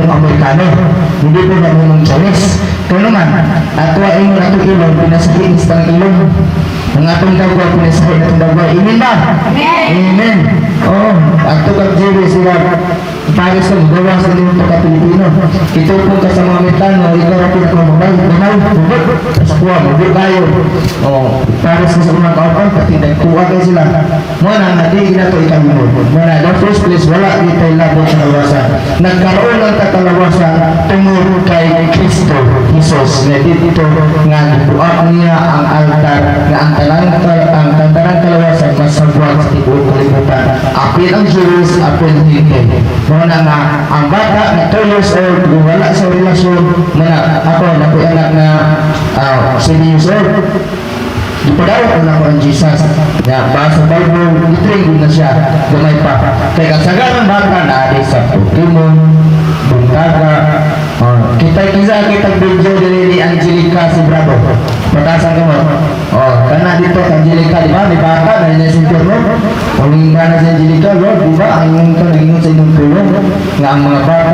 mong Amerikano, hindi po na mong Chinese. Kaya naman, ato ay mo na ito ilong, pinasahin sa ilong. Ang atong dagwa, pinasahin atong dagwa. Amen ba? Amen. Oh, ato kag Jerry sila, Paris ka, gawa sa dito ka Pilipino. Ito po ka sa mga Amerikano, ikaw ang pinakamabay, ganaw, bubot, sa kuwa, bubot kayo. Oh, Paris ka sa mga kaupan, pati nagkuha kayo sila. Muna, hindi na ito ikalimod. Muna, the first place, wala dito yung labot sa lawasan. Nagkaroon ng katalawasan tungod kay Kristo Jesus. Na dito nga buak niya ang altar na ang tantarang kalawasan masagwag sa tibuok kalibutan. Apil ang Jews, apil hindi. Muna nga, ang bata na 2 years old, wala sa relasyon, muna ako, anak na 7 years old. Ipadaw ko na ko ang Jesus. Ya, basa Bible, itrigid na siya, gamay pa. Kaya kasagaran bata na adi sa Pokemon, Bundaga, kita video dari Angelica si Bravo. Patasan ka mo. Karena dito Angelica, di ba? May bata na niya sintur mo. Uling ba na si Angelica, Lord, di ba? Ang yung kanaging sa inyong tulong nga ang mga bata